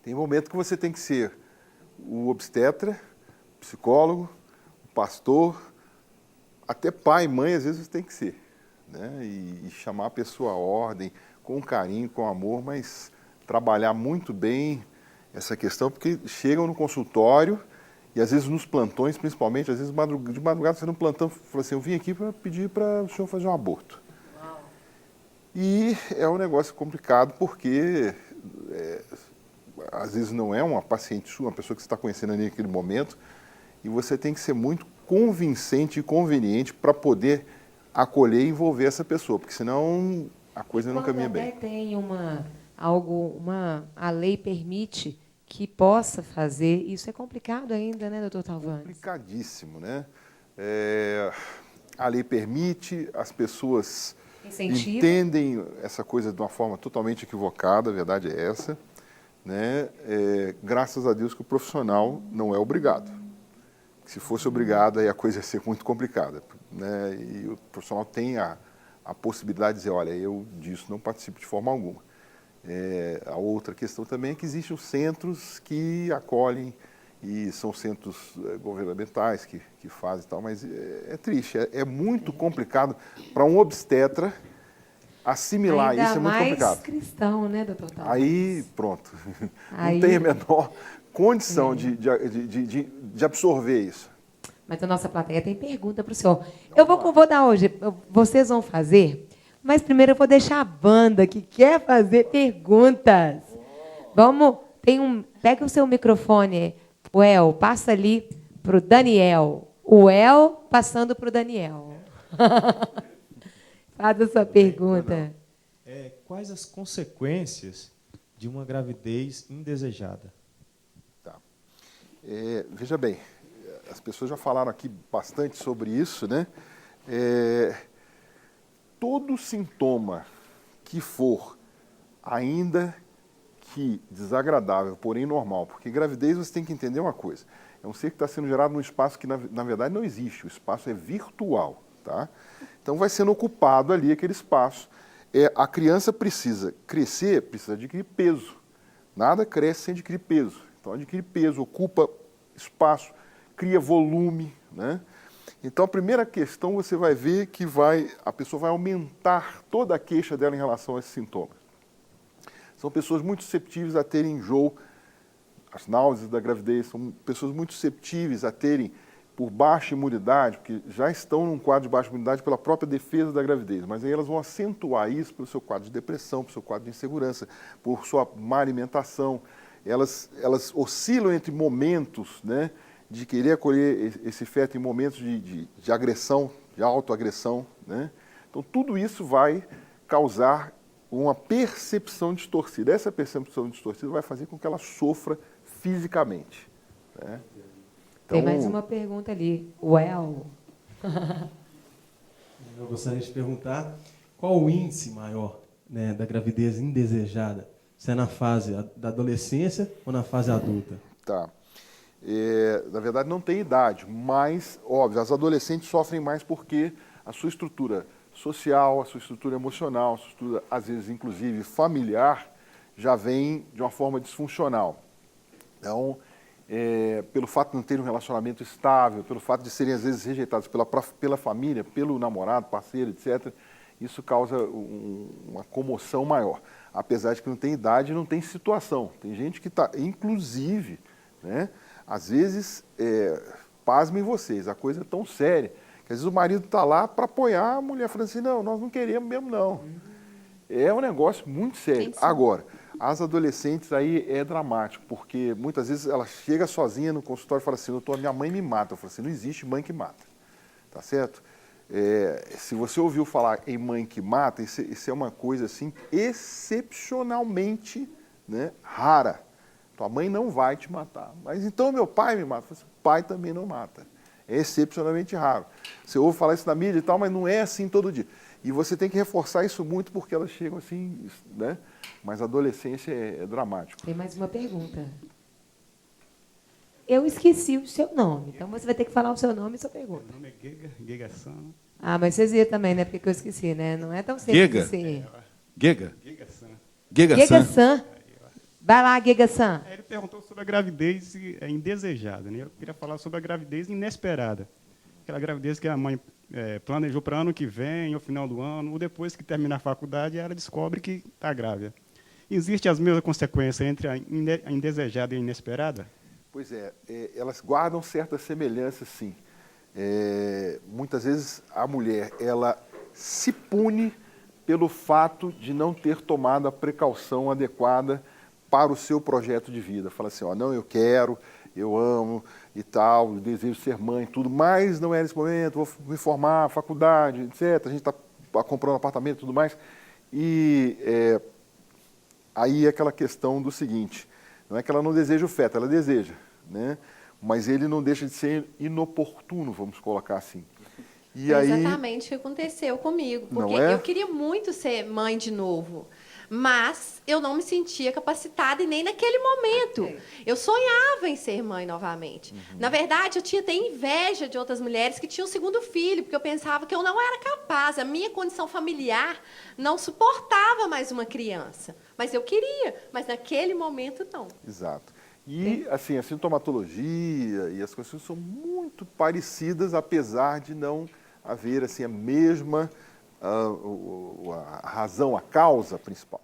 Tem momento que você tem que ser o obstetra, psicólogo, o pastor, até pai e mãe, às vezes você tem que ser, né? E chamar a pessoa à ordem, com carinho, com amor, mas trabalhar muito bem essa questão, porque chegam no consultório e às vezes nos plantões, principalmente, às vezes de madrugada você no plantão fala assim, eu vim aqui para pedir para o senhor fazer um aborto. Uau. E é um negócio complicado porque às vezes não é uma paciente sua, uma pessoa que você está conhecendo ali naquele momento, e você tem que ser muito convincente e conveniente para poder acolher e envolver essa pessoa, porque senão a coisa não caminha bem. Tem a lei permite que possa fazer, isso é complicado ainda, né, doutor Talvani? Complicadíssimo, né? A lei permite, as pessoas entendem essa coisa de uma forma totalmente equivocada, a verdade é essa, né? Graças a Deus que o profissional não é obrigado. Se fosse obrigado, aí a coisa ia ser muito complicada, né? E o profissional tem a possibilidade de dizer, olha, eu disso não participo de forma alguma. A outra questão também é que existem os centros que acolhem, e são centros governamentais que fazem e tal, mas é triste, é muito complicado para um obstetra assimilar ainda isso, é muito complicado. Mais cristão, né, doutor Talvani? Aí, pronto, não tem a menor condição de absorver isso. Mas a nossa plateia tem pergunta para o senhor. Eu vou dar hoje, vocês vão fazer, mas primeiro eu vou deixar a banda que quer fazer perguntas. Vamos, pega o seu microfone, o El, passa ali para o Daniel. O El passando para o Daniel. Faz a sua pergunta. Quais as consequências de uma gravidez indesejada? Tá. Veja bem, as pessoas já falaram aqui bastante sobre isso, né? Todo sintoma que for, ainda que desagradável, porém normal, porque gravidez você tem que entender uma coisa, é um ser que está sendo gerado num espaço que na verdade não existe, o espaço é virtual, tá? Então vai sendo ocupado ali aquele espaço. A criança precisa crescer, precisa adquirir peso, nada cresce sem adquirir peso, então adquire peso, ocupa espaço, cria volume, né? Então, a primeira questão, você vai ver que a pessoa vai aumentar toda a queixa dela em relação a esses sintomas. São pessoas muito susceptíveis a terem enjoo, as náuseas da gravidez, são pessoas muito susceptíveis a terem, por baixa imunidade, porque já estão num quadro de baixa imunidade pela própria defesa da gravidez, mas aí elas vão acentuar isso pelo seu quadro de depressão, pelo seu quadro de insegurança, por sua má alimentação. Elas oscilam entre momentos, né, de querer acolher esse feto em momentos de agressão, de autoagressão, né? Então, tudo isso vai causar uma percepção distorcida. Essa percepção distorcida vai fazer com que ela sofra fisicamente, né? Então, tem mais uma pergunta ali. Well. Eu gostaria de perguntar qual o índice maior, né, da gravidez indesejada? Se é na fase da adolescência ou na fase adulta? Tá. Na verdade, não tem idade, mas, óbvio, as adolescentes sofrem mais porque a sua estrutura social, a sua estrutura emocional, a sua estrutura, às vezes, inclusive, familiar, já vem de uma forma disfuncional. Então, pelo fato de não terem um relacionamento estável, pelo fato de serem, às vezes, rejeitados pela família, pelo namorado, parceiro, etc., isso causa uma comoção maior. Apesar de que não tem idade e não tem situação. Tem gente que está, inclusive, né, às vezes, pasmem vocês, a coisa é tão séria, que às vezes o marido está lá para apoiar a mulher, falando assim, não, nós não queremos mesmo, não. É um negócio muito sério. Agora, as adolescentes aí é dramático, porque muitas vezes ela chega sozinha no consultório e fala assim, doutor, minha mãe me mata. Eu falo assim, não existe mãe que mata, tá certo? Se você ouviu falar em mãe que mata, isso é uma coisa assim excepcionalmente, né, rara. Tua mãe não vai te matar. Mas então meu pai me mata. O pai também não mata. É excepcionalmente raro. Você ouve falar isso na mídia e tal, mas não é assim todo dia. E você tem que reforçar isso muito porque elas chegam assim, né? Mas a adolescência é dramático. Tem mais uma pergunta. Eu esqueci o seu nome, então você vai ter que falar o seu nome e sua pergunta. Meu nome é Gega San. Ah, mas vocês viram também, né? Porque eu esqueci, né? Não é tão simples assim. Gega? Gega San. San. Vai lá, Gega San. Ele perguntou sobre a gravidez indesejada, né? Eu queria falar sobre a gravidez inesperada. Aquela gravidez que a mãe planejou para ano que vem, ao final do ano, ou depois que terminar a faculdade, ela descobre que está grávida. Existem as mesmas consequências entre a indesejada e a inesperada? Pois é, elas guardam certas semelhanças, sim. Muitas vezes a mulher, ela se pune pelo fato de não ter tomado a precaução adequada para o seu projeto de vida. Fala assim, ó, não, eu quero, eu amo e tal, eu desejo ser mãe, tudo, mas não é nesse momento, vou me formar, faculdade, etc. A gente está comprando apartamento e tudo mais. E aí é aquela questão do seguinte, não é que ela não deseja o feto, ela deseja, né? Mas ele não deixa de ser inoportuno, vamos colocar assim. E Foi aí, exatamente o que aconteceu comigo, porque não é? eu queria muito ser mãe de novo, mas eu não me sentia capacitada e nem naquele momento. Eu sonhava em ser mãe novamente. Na verdade, eu tinha até inveja de outras mulheres que tinham o segundo filho, porque eu pensava que eu não era capaz, a minha condição familiar não suportava mais uma criança. Mas eu queria, mas naquele momento não. Exato. E assim, a sintomatologia e as coisas são muito parecidas, apesar de não haver assim a mesma a razão, a causa principal.